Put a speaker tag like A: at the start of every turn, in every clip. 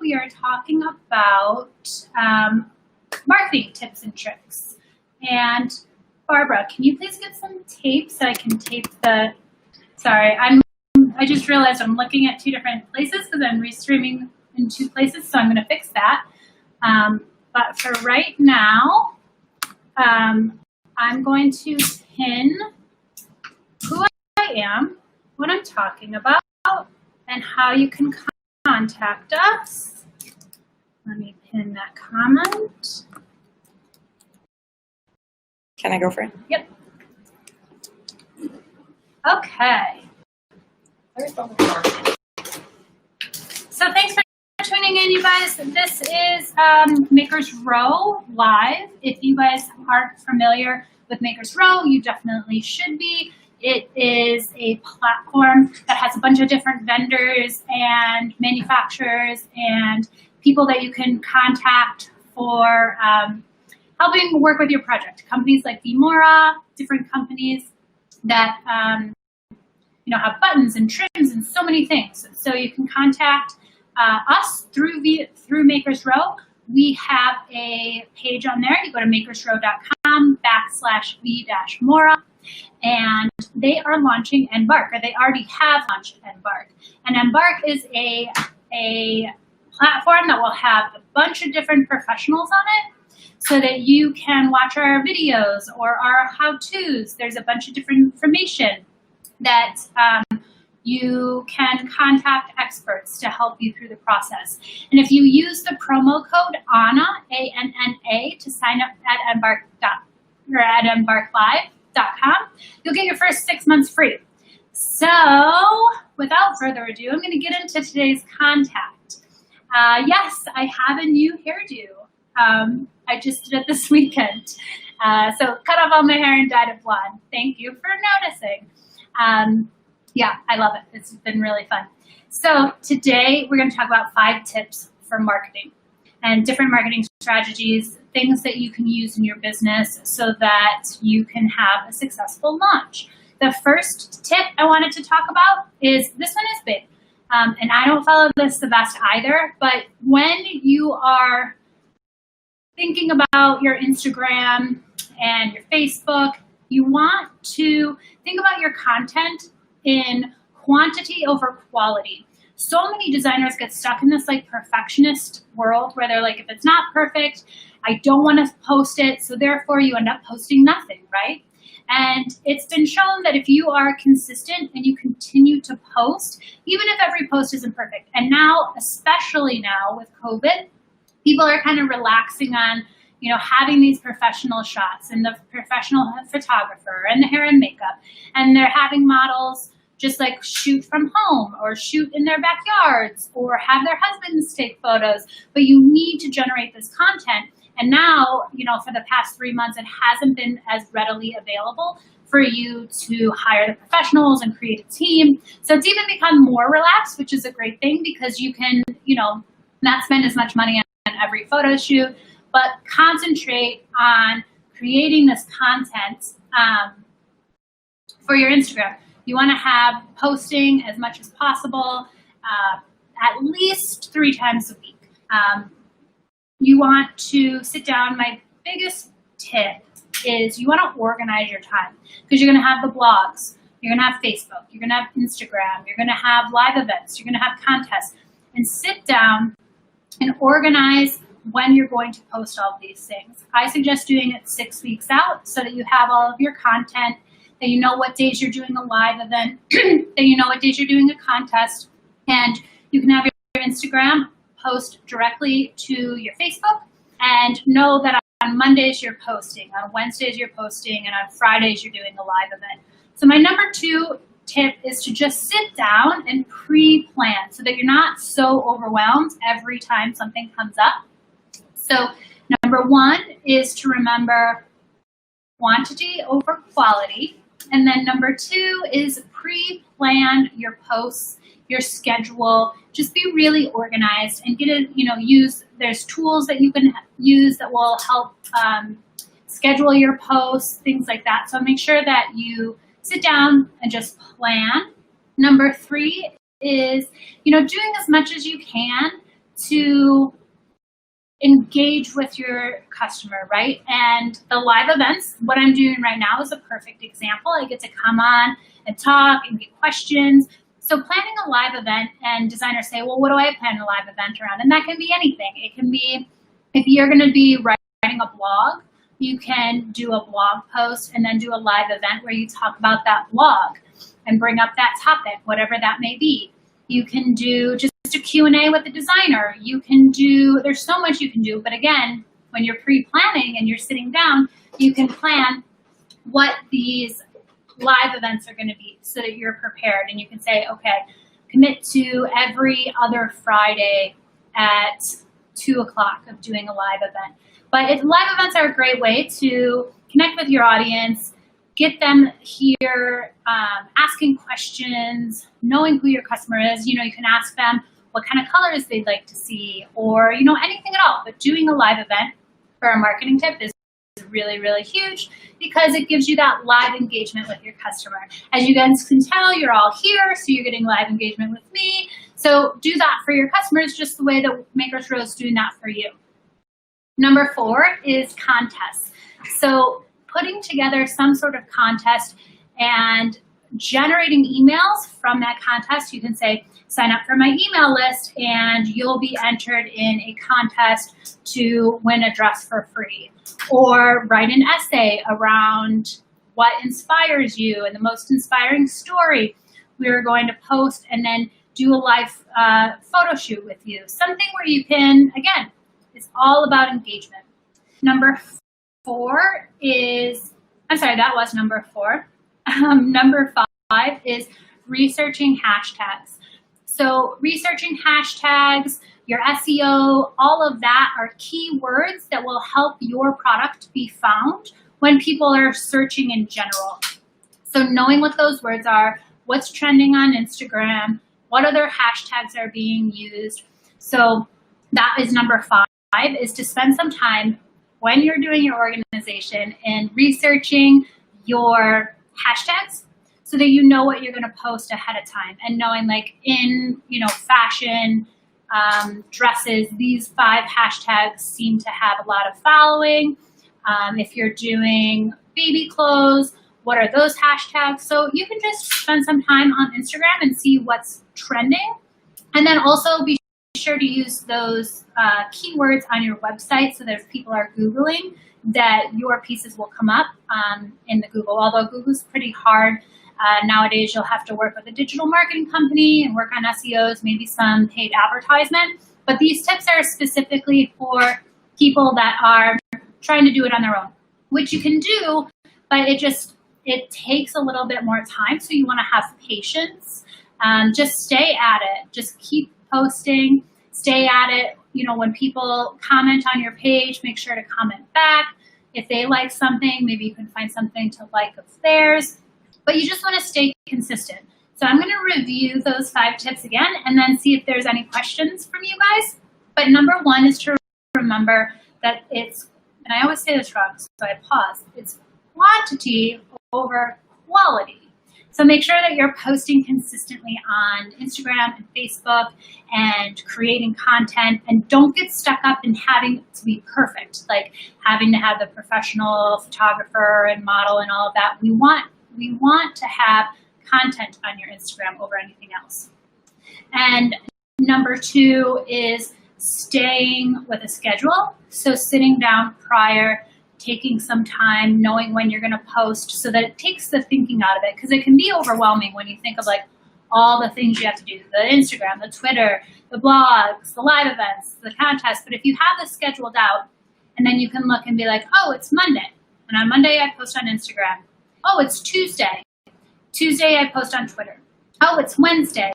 A: we are talking about marketing tips and tricks. And Barbara, can you please get some tape so I can tape the, sorry, I just realized I'm looking at two different places because I'm restreaming in two places, so I'm going to fix that. But for right now, I'm going to pin who I am, what I'm talking about, and how you can contact us. Let me pin that comment.
B: Can I go for it?
A: Yep. Okay. So thanks for tuning in, you guys. This is Makers Row Live. If you guys aren't familiar with Makers Row, you definitely should be. It is a platform that has a bunch of different vendors and manufacturers and people that you can contact for helping work with your project. Companies like Vmora, different companies that have buttons and trims and so many things. So you can contact us through Makers Row. We have a page on there. You go to makersrow.com/v-mora, and they are launching Embark, or they already have launched Embark. And Embark is a platform that will have a bunch of different professionals on it so that you can watch our videos or our how-tos. There's a bunch of different information that you can contact experts to help you through the process. And if you use the promo code ANNA, A-N-N-A, to sign up at embarklive.com, you'll get your first 6 months free. So without further ado, I'm going to get into today's content. Yes, I have a new hairdo. I just did it this weekend. So cut off all my hair and dyed it blonde. Thank you for noticing. Yeah, I love it. It's been really fun. So today we're going to talk about 5 tips for marketing and different marketing strategies, things that you can use in your business so that you can have a successful launch. The first tip I wanted to talk about is, this one is big, and I don't follow this the best either, but when you are thinking about your Instagram and your Facebook, you want to think about your content in quantity over quality. So many designers get stuck in this perfectionist world where they're like, if it's not perfect, I don't want to post it. So therefore you end up posting nothing, right? And it's been shown that if you are consistent and you continue to post, even if every post isn't perfect, and now, especially now with COVID, people are kind of relaxing on having these professional shots and the professional photographer and the hair and makeup, and they're having models just shoot from home or shoot in their backyards or have their husbands take photos, but you need to generate this content. And now, for the past 3 months, it hasn't been as readily available for you to hire the professionals and create a team. So it's even become more relaxed, which is a great thing because you can, not spend as much money on every photo shoot, but concentrate on creating this content for your Instagram. You want to have posting as much as possible, at least 3 times a week. You want to sit down. My biggest tip is you want to organize your time because you're going to have the blogs, you're going to have Facebook, you're going to have Instagram, you're going to have live events, you're going to have contests, and sit down and organize when you're going to post all of these things. I suggest doing it 6 weeks out so that you have all of your content, that you know what days you're doing a live event, that you know what days you're doing a contest, and you can have your Instagram post directly to your Facebook, and know that on Mondays you're posting, on Wednesdays you're posting, and on Fridays you're doing a live event. So my number 2 tip is to just sit down and pre-plan so that you're not so overwhelmed every time something comes up. So number 1 is to remember quantity over quality. And then number 2 is pre-plan your posts, your schedule. Just be really organized and get it, there's tools that you can use that will help schedule your posts, things like that. So make sure that you sit down and just plan. Number 3 is, doing as much as you can to engage with your customer, right? And the live events, what I'm doing right now is a perfect example. I get to come on and talk and get questions. So planning a live event, and designers say, well, what do I plan a live event around? And that can be anything. It can be, if you're going to be writing a blog, you can do a blog post and then do a live event where you talk about that blog and bring up that topic, whatever that may be. You can do just a Q&A with the designer. You can do, there's so much you can do. But again, when you're pre-planning and you're sitting down, you can plan what these live events are going to be so that you're prepared. And you can say, okay, commit to every other Friday at 2 o'clock of doing a live event. But live events are a great way to connect with your audience, get them here, asking questions, knowing who your customer is. You can ask them what kind of colors they'd like to see, or, anything at all. But doing a live event for a marketing tip is really, really huge because it gives you that live engagement with your customer. As you guys can tell, you're all here, so you're getting live engagement with me. So do that for your customers just the way that Makers Row is doing that for you. Number 4 is contests. So putting together some sort of contest and generating emails from that contest. You can say, sign up for my email list and you'll be entered in a contest to win a dress for free. Or write an essay around what inspires you and the most inspiring story we're going to post, and then do a live photo shoot with you. Something where you can, again, it's all about engagement. Number 4 is, that was number 4. Number 5 is researching hashtags. So researching hashtags, your SEO, all of that are keywords that will help your product be found when people are searching in general. So knowing what those words are, what's trending on Instagram, what other hashtags are being used. So that is number 5, is to spend some time when you're doing your organization and researching your hashtags so that you know what you're going to post ahead of time, and knowing like in, fashion, dresses, these 5 hashtags seem to have a lot of following. If you're doing baby clothes, what are those hashtags? So you can just spend some time on Instagram and see what's trending. And then also be sure to use those keywords on your website so that if people are Googling, that your pieces will come up in the Google. Although Google's pretty hard. Nowadays, you'll have to work with a digital marketing company and work on SEOs, maybe some paid advertisement. But these tips are specifically for people that are trying to do it on their own, which you can do, but it takes a little bit more time. So you want to have patience. Just stay at it. Just keep posting. Stay at it. When people comment on your page, make sure to comment back. If they like something, maybe you can find something to like of theirs. But you just want to stay consistent. So I'm going to review those 5 tips again and then see if there's any questions from you guys. But number 1 is to remember that it's, and I always say this wrong, so I pause, it's quantity over quality. So make sure that you're posting consistently on Instagram and Facebook and creating content, and don't get stuck up in having it to be perfect, like having to have the professional photographer and model and all of that. We want to have content on your Instagram over anything else. And number 2 is staying with a schedule. So sitting down prior, taking some time, knowing when you're going to post so that it takes the thinking out of it. Because it can be overwhelming when you think of like all the things you have to do, the Instagram, the Twitter, the blogs, the live events, the contests. But if you have this scheduled out, and then you can look and be like, oh, it's Monday. And on Monday, I post on Instagram. Oh, it's Tuesday. Tuesday, I post on Twitter. Oh, it's Wednesday.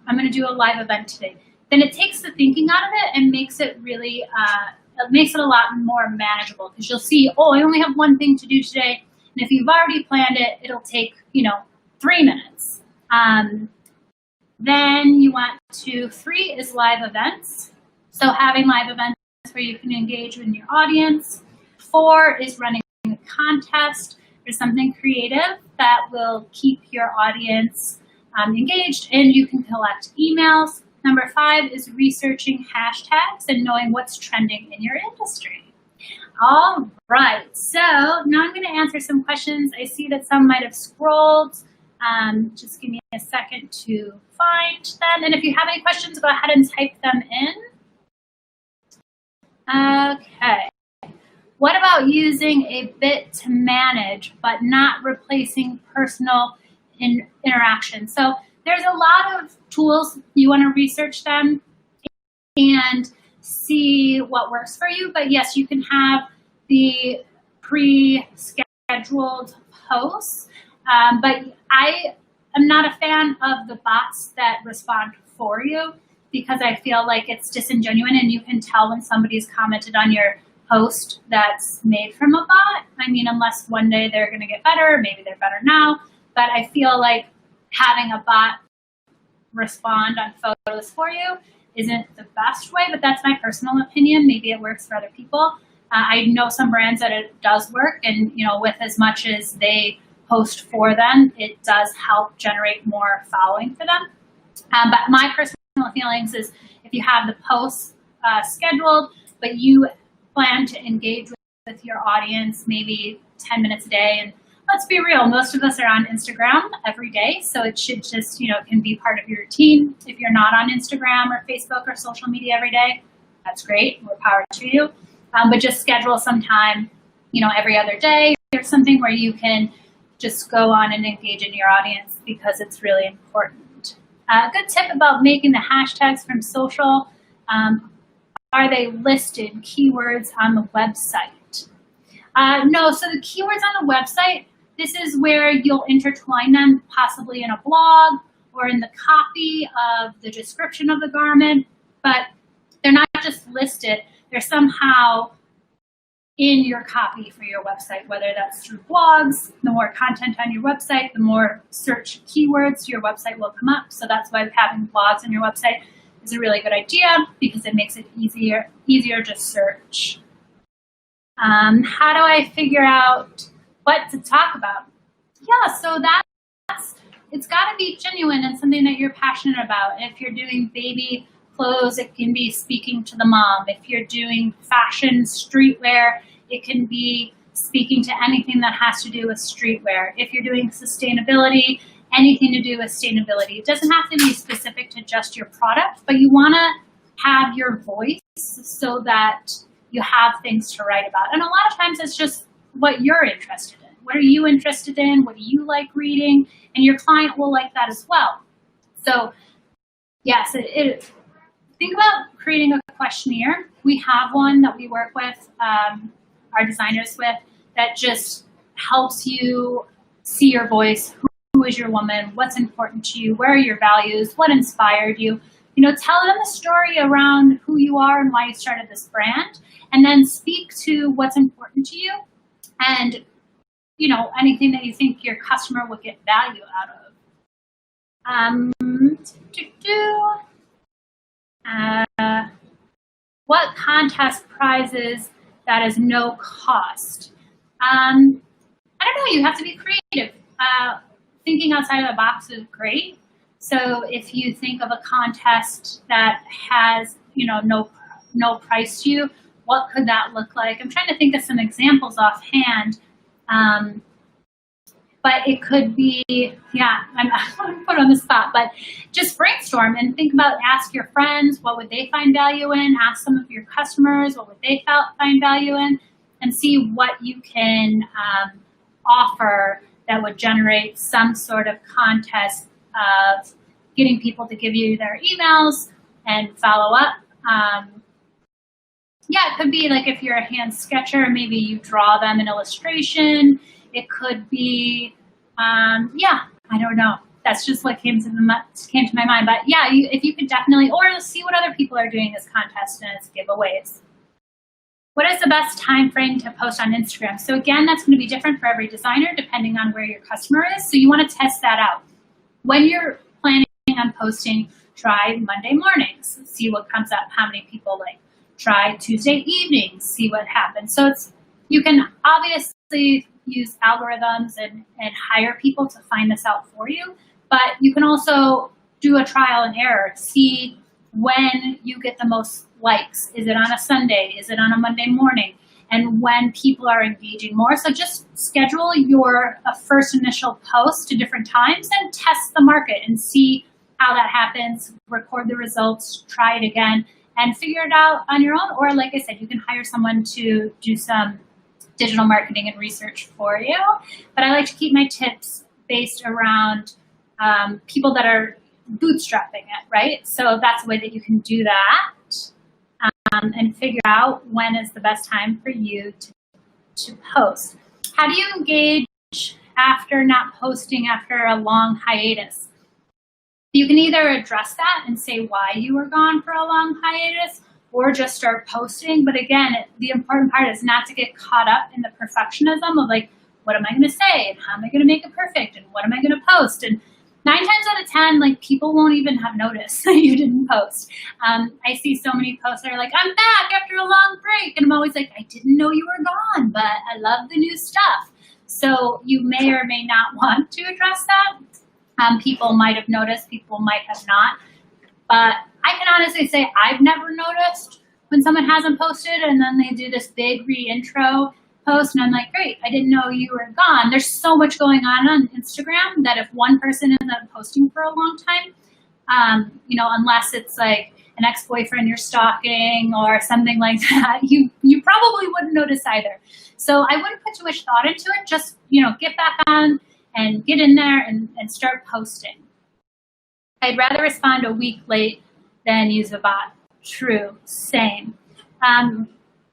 A: I'm going to do a live event today. Then it takes the thinking out of it and makes it really, it makes it a lot more manageable, because you'll see, oh, I only have one thing to do today. And if you've already planned it, it'll take, 3 minutes. Then you want to, 3 is live events. So having live events where you can engage with your audience. 4 is running a contest. There's something creative that will keep your audience engaged, and you can collect emails. Number 5 is researching hashtags and knowing what's trending in your industry. All right, so now I'm going to answer some questions. I see that some might have scrolled. Just give me a second to find them. And if you have any questions, go ahead and type them in. Okay. What about using a bit to manage, but not replacing personal interaction? So there's a lot of tools. You want to research them and see what works for you. But yes, you can have the pre-scheduled posts. But I am not a fan of the bots that respond for you because I feel like it's disingenuous, and you can tell when somebody's commented on your post that's made from a bot. I mean, unless one day they're going to get better, maybe they're better now. But I feel like having a bot respond on photos for you isn't the best way, but that's my personal opinion. Maybe it works for other people. I know some brands that it does work, and with as much as they post for them, it does help generate more following for them. But my personal feelings is if you have the posts scheduled, but you plan to engage with your audience maybe 10 minutes a day, and let's be real, most of us are on Instagram every day, so it should just, can be part of your routine. If you're not on Instagram or Facebook or social media every day, that's great, more power to you. But just schedule some time, every other day or something where you can just go on and engage in your audience because it's really important. A good tip about making the hashtags from social, are they listed keywords on the website? No, so the keywords on the website, this is where you'll intertwine them possibly in a blog or in the copy of the description of the garment, but they're not just listed, they're somehow in your copy for your website, whether that's through blogs. The more content on your website, the more search keywords your website will come up. So that's why having blogs on your website is a really good idea because it makes it easier to search. How do I figure out what to talk about? Yeah, so it's got to be genuine and something that you're passionate about. If you're doing baby clothes, it can be speaking to the mom. If you're doing fashion streetwear, it can be speaking to anything that has to do with streetwear. If you're doing sustainability, anything to do with sustainability. It doesn't have to be specific to just your product, but you want to have your voice so that you have things to write about. And a lot of times it's just what you're interested in. What are you interested in? What do you like reading? And your client will like that as well. So yes, think about creating a questionnaire. We have one that we work with, our designers with, that just helps you see your voice. Who is your woman? What's important to you? Where are your values? What inspired you? Tell them a story around who you are and why you started this brand, and then speak to what's important to you and, anything that you think your customer would get value out of. What contest prizes that is no cost? I don't know, you have to be creative. Thinking outside of the box is great. So if you think of a contest that has, no price to you, what could that look like? I'm trying to think of some examples offhand. But it could be, I'm put on the spot, but just brainstorm and think about, ask your friends, what would they find value in? Ask some of your customers, what would they find value in? And see what you can offer that would generate some sort of contest of getting people to give you their emails and follow up. It could be like if you're a hand sketcher, maybe you draw them an illustration. It could be, I don't know. That's just what came to my mind. But yeah, if you could definitely, or see what other people are doing as contests and as giveaways. What is the best time frame to post on Instagram? So again, that's going to be different for every designer depending on where your customer is. So you want to test that out. When you're planning on posting, try Monday mornings, see what comes up, how many people like. Try Tuesday evenings, see what happens. So you can obviously use algorithms and hire people to find this out for you, but you can also do a trial and error, see when you get the most likes. Is it on a Sunday? Is it on a Monday morning? And when people are engaging more. So just schedule your first initial post to different times and test the market and see how that happens, record the results, try it again, and figure it out on your own. Or like I said, you can hire someone to do some digital marketing and research for you. But I like to keep my tips based around people that are bootstrapping it, right? So that's a way that you can do that and figure out when is the best time for you to post. How do you engage after not posting after a long hiatus? You can either address that and say why you were gone for a long hiatus, or just start posting. But again, the important part is not to get caught up in the perfectionism of like, what am I going to say? And how am I going to make it perfect? And what am I going to post? And 9 times out of 10, like, people won't even have noticed that you didn't post. I see so many posts that are like, I'm back after a long break. And I'm always like, I didn't know you were gone, but I love the new stuff. So you may or may not want to address that. People might have noticed, people might have not. But I can honestly say I've never noticed when someone hasn't posted and then they do this big re-intro post and I'm like, great, I didn't know you were gone. There's so much going on Instagram that if one person isn't posting for a long time, unless it's like an ex-boyfriend you're stalking or something like that, you probably wouldn't notice either. So I wouldn't put too much thought into it. Just, get back on and get in there and start posting. I'd rather respond a week late than use a bot. True, same.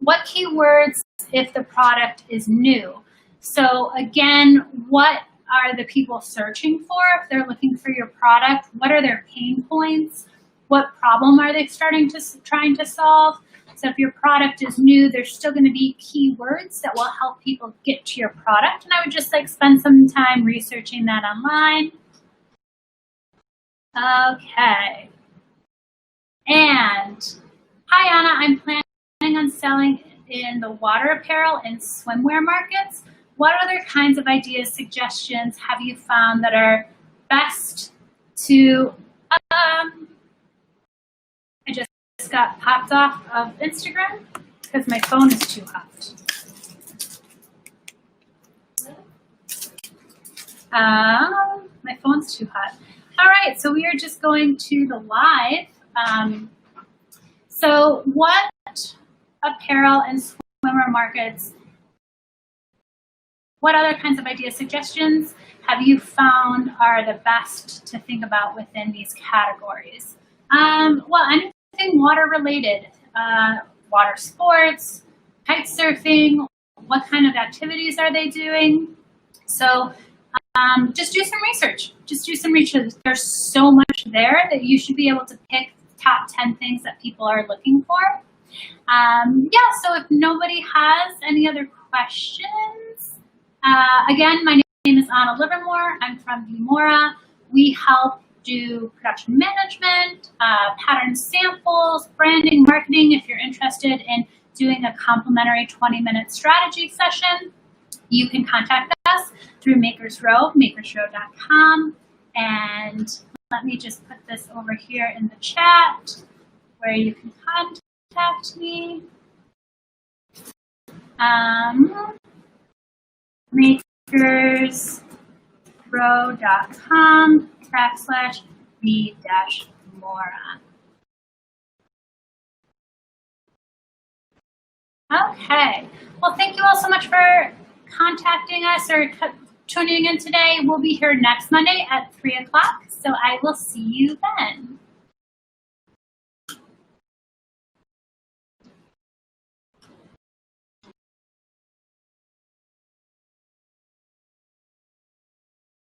A: What keywords if the product is new? So again, what are the people searching for if they're looking for your product? What are their pain points? What problem are they trying to solve? So if your product is new, there's still going to be keywords that will help people get to your product. And I would just spend some time researching that online. Okay. And hi, Anna, I'm planning on selling in the water apparel and swimwear markets. What other kinds of ideas, suggestions have you found that are best to, I just got popped off of Instagram because my phone is too hot. My phone's too hot. All right, so we are just going to the live. So what apparel and swimwear markets, what other kinds of ideas, suggestions have you found are the best to think about within these categories? Well, anything water related, water sports, kite surfing, what kind of activities are they doing? So just do some research. Just do some research. There's so much there that you should be able to pick top 10 things that people are looking for. So if nobody has any other questions, again, my name is Anna Livermore. I'm from Vmora. We help do production management, pattern samples, branding, marketing. If you're interested in doing a complimentary 20-minute strategy session, you can contact us through Makers Row, makersrow.com. And let me just put this over here in the chat where you can contact me. makersrow.com/v-mora. Okay. Well, thank you all so much for contacting us or tuning in today. We'll be here next Monday at 3 o'clock. So I will see you then.